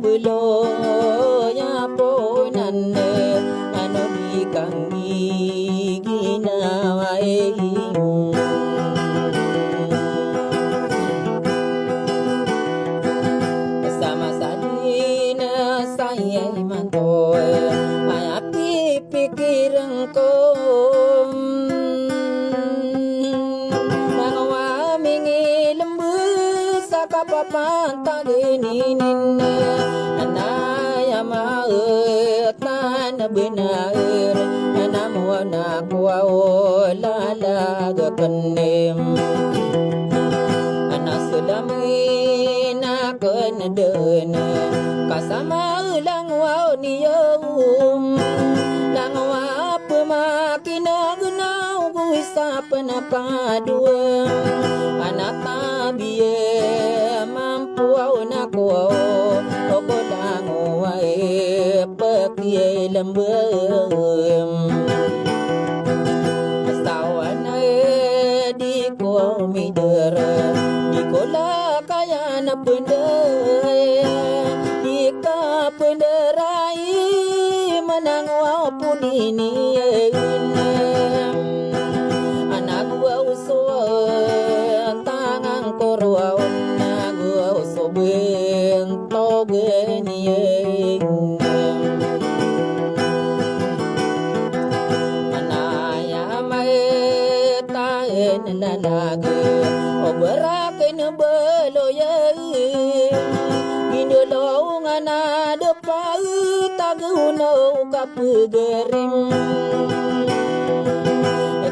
bulo ya ponan ano di kang ginawa sama salin saya manto ay api pikiran ko papantaginin anaya maet na benar anamu anakwa olala gakanem anasulamin akan den kasama lang wow niyum lang wa pemakinagnaw ko isa panapadua anatabiye ko ko lang ay pakiye lambem asawan ay di ko mider di ko la kaya na penday di ka penderai manang wa punini anak wa uso tangang korwa beng to geniyeng anaya mai taen lalage oberaken beloye indolo ngana depa taguno kapugerim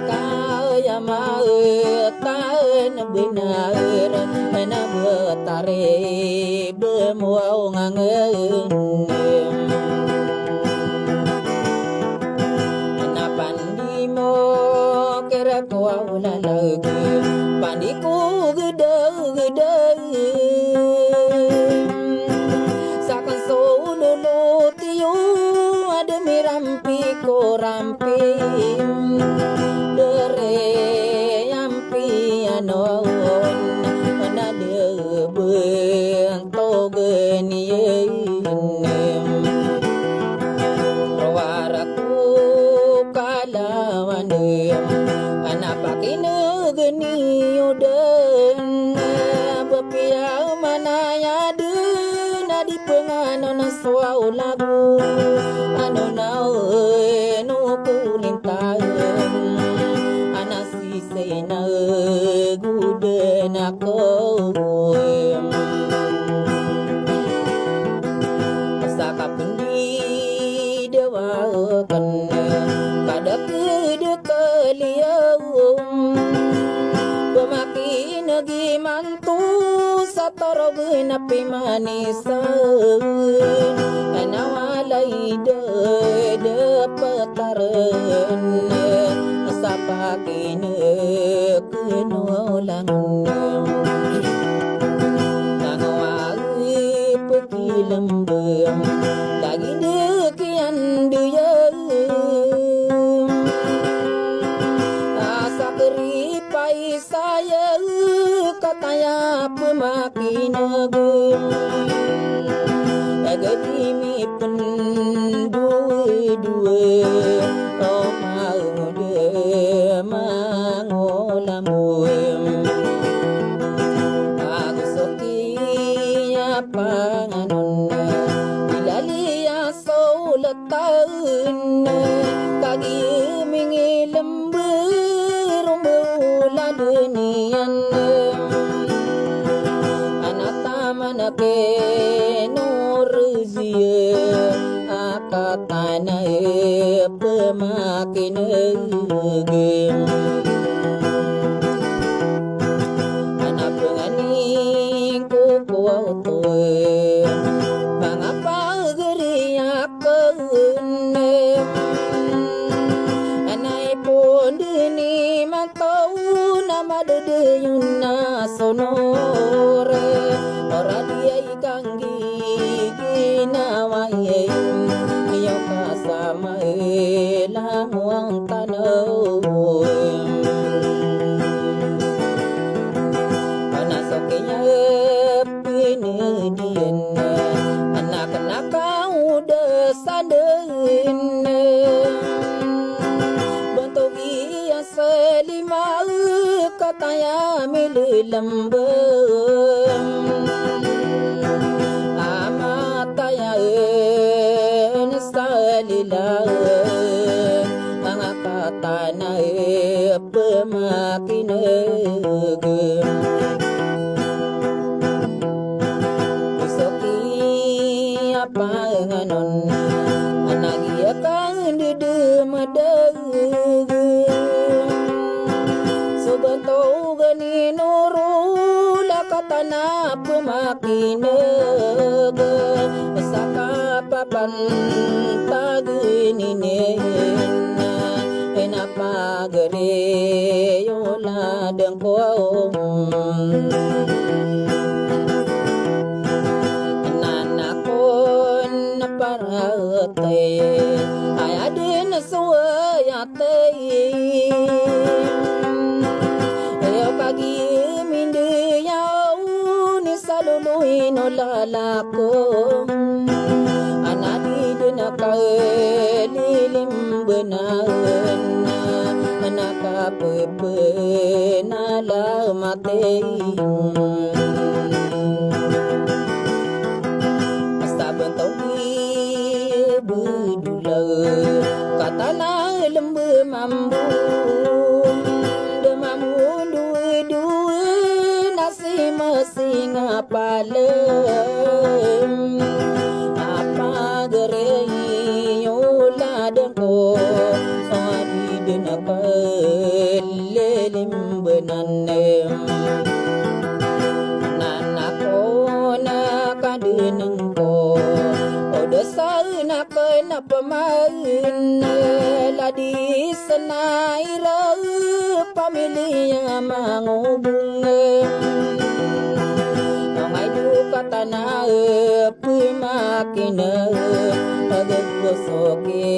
kaya mai taen benar na betare bemuau ngangeng na pandimo kera kuau lalagi pandiku gede sakan sololo tiu ada mirampi ko rampi dere ampi anon beng to geniem rawaraku kalawan anapakin geni udan bepia manaya den di penganon swau lagu anona no kulintaen anasi sena guden aku kada kedekalium pemakin gimantu sataro benapi manisan anawalai de petaren sapakin kenolang nangawali pekilembem lagi dekian dia asa keripai saya katanya pemakin agem agadimi pendue oh mau de mangolamuem aku sokia panganon ilalia soulataun kagi mingilembur mula dunian anatamanake nurzie akatana pemakin gem anak pengani kukuau tuh mangapa geriakeun anai pun dini mantau nama dedeyuna sonore ora dia ikang ginawa yo kasama elang wang tanau lilembem amatayaen salilaen angakatanae pemakinegem usoki apanganon anagia kang dedemedeg sobentau gani nurula katana pemakineg saka papan tagininen enapa gede yola dengkong nanakon parate ayadin suayate yo kagi mindi yau ni salului no lalako anadi dinaka lilim benan anaka pepe nala mate bedula katana lembe mambu demamu dua nasi masing apalem apa gerei yola dengko adi denapa lelim benanem nanakona kadenengko sana kenapa main ladi senaira pamilya mangubung ngai du katana pemakin agak gosoke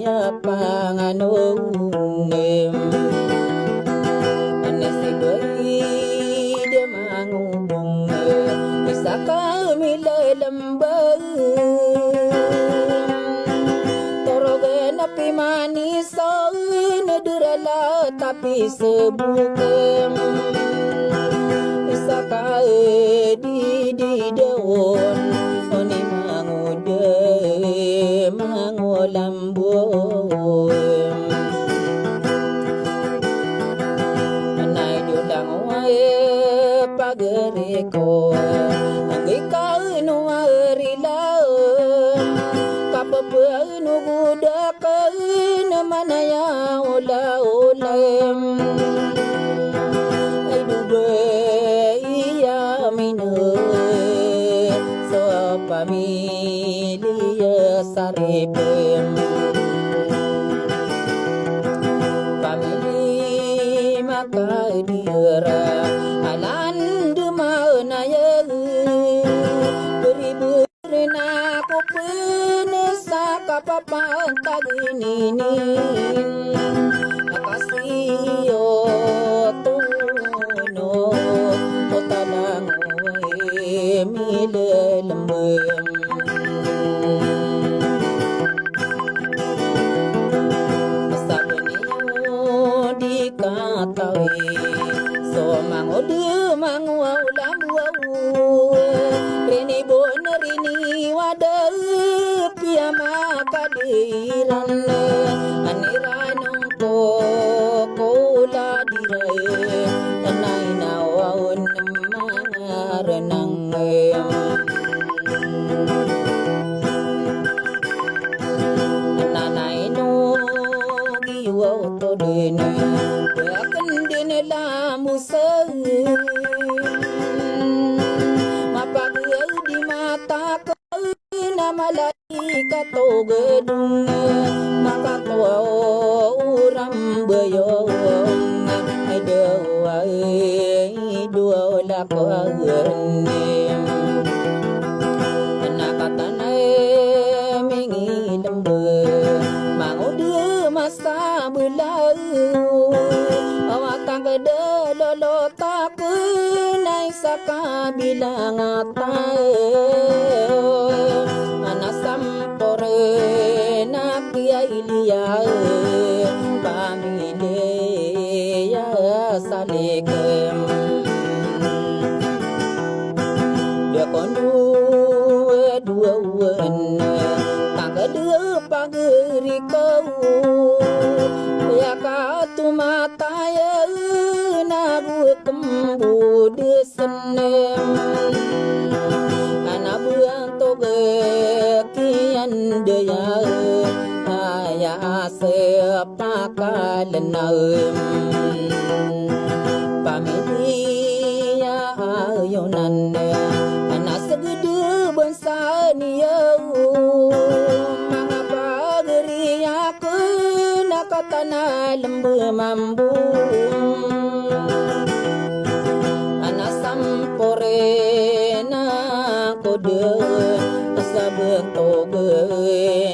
ya panganung anesi beri dia mangubung bisa kami lembah tapi manis nedurala tapi sebukem sakae di daun oni mangude mangolambon anai dudang wae pagereko angika no arilau kapapanu gudakan manaya ola-olam ay dube iya mine so pamilya saripem pamilya makadira alan dumanaya beribu na ko penesa kapapang tagininin akasiyo tuno o tanang milelembem sabi niyo di katawi so mangode manguaulam rini bon rini wadah piyama kadiran aniranong ko kula dire tanay nawaon maranang nanay no giwaw to din akan din lamusay mapagyaw di mata ko na malaikat o gedung makatuwa uram bayong ay dawa ay dua lakwanem nakatanay mingilambe mangude masa belau awatang kada lolota kenay saka bilang anasampore nakiailia pamilya salikem buan tak ada pageri kau ya katu mata ya nagu kembu desenem anak buang toge kian daya ya sepakalenam pamilya ayonan anak segede bangsa niau mengapa geri aku nak tanah lembu mambu anak sampore na kode sabentok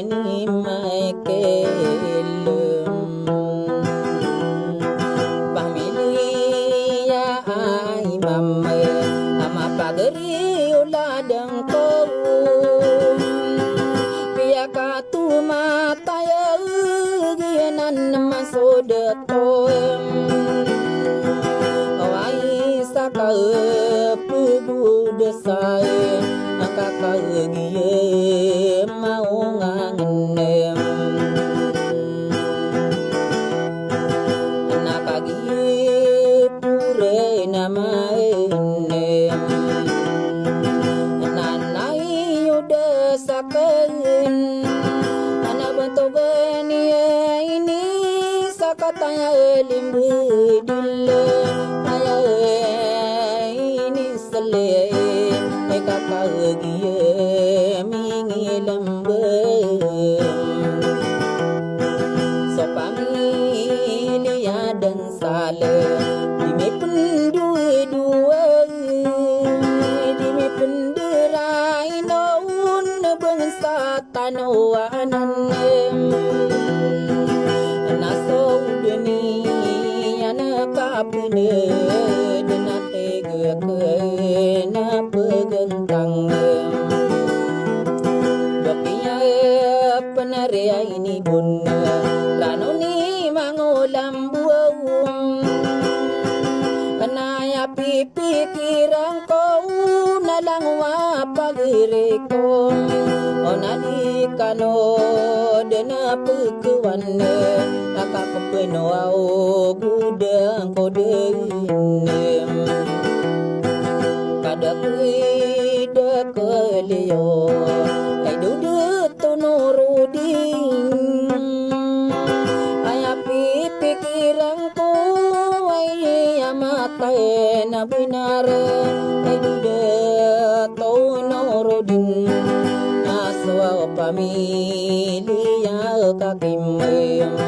ni mai kelem pamilya imam ama pageri uladang kau pia katu mata ya gianan masodato awai sakau pugu desai kakak gie mau ngangenem anak gie pure nama enem nanai udah saken anak bentogen ini sakatanya limbu dile ini sele kakak gie mingi lembem so pamilya dan sale dimi pendua-dua dimi penderai naun bangsa tanawanan nasau deni anak kapune denate kena pegentang dopinya penaria ini bun lanoni mangulam buang penaya pipi kirang kau nalang wapagireko onali kano dena pekuan nakak penuau gudang kodeinem kada kuida kelio ai dudu tonuruding aya pikirangku ai amata na benar ai dudu tonuruding aswa pamilya kakimem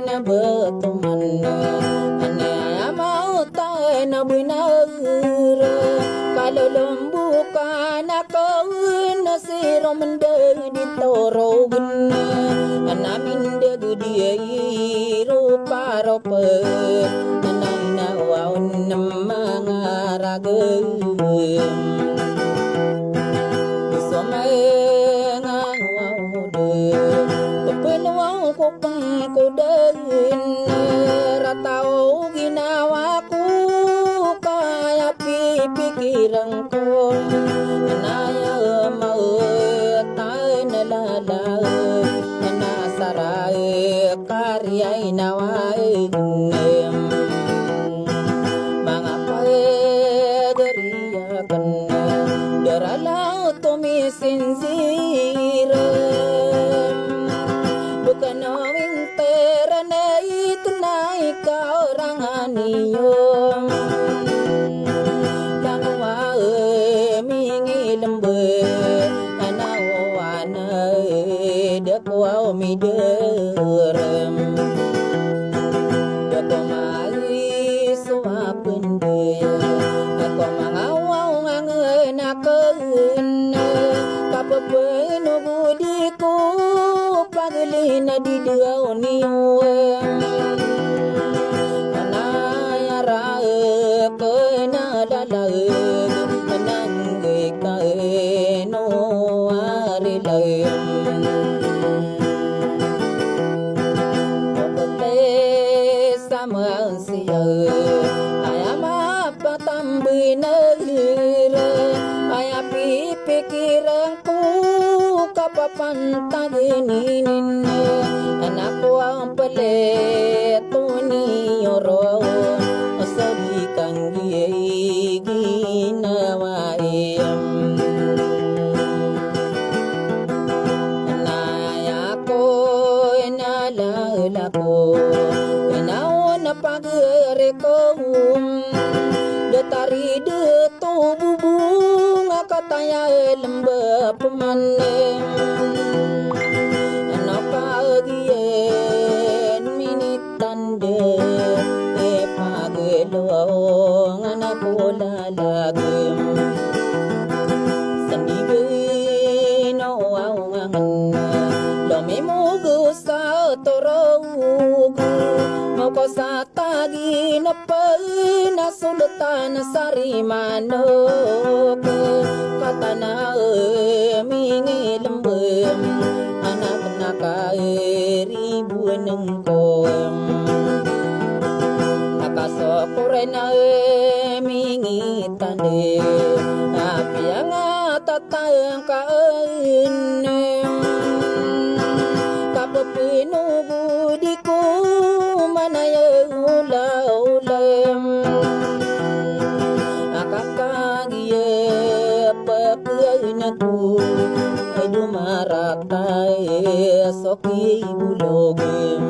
na berteman ane mau tak na benar kalau lembu kana kau nasiro mendedi toro guna ana minde dia rupa rope ana ina waun mangaragem somengang waude penuang kopeng koden ratau ginawaku kaya pipikiran ko naya mau tay nalala nasarai karya inawai mga pagariyakan daralau tumisinzira bukan awing terana itu naik ke orang aniyom langwa mingi lembe anawana dekwa miderem deko mai suapun dia aku mangawau ngangenakeun kapepeno budiku pagelina di dauniwe anaya rae kena dalae nangge kaeno arilae sama sia ayama patambina ire aya pipikiranku kapapan taginin anakku ang palit tuni oron asabi kang ginawa anaya ko inalala ko inaon na pagere ko datari de to bubung akataya lemba pemanem anapagien minitande pagelo nganapola lagem sandigin awangan lomemugo sa torogu moko sa tagi na sultan sari manok katana mingi lembem anak naka ribuan engkom akasokurena mingi tande api yang tatang kaenem kapepinu budiku manaya ulam akakagie papenaku dumarakai soki bulogem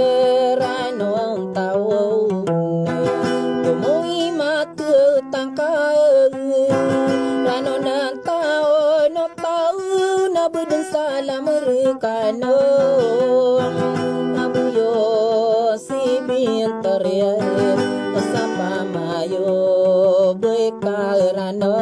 gederano tao tumui matu tangkai rano nan tao no tao na budeng salam rekano abuyo si bintaria sapa mayo bekarano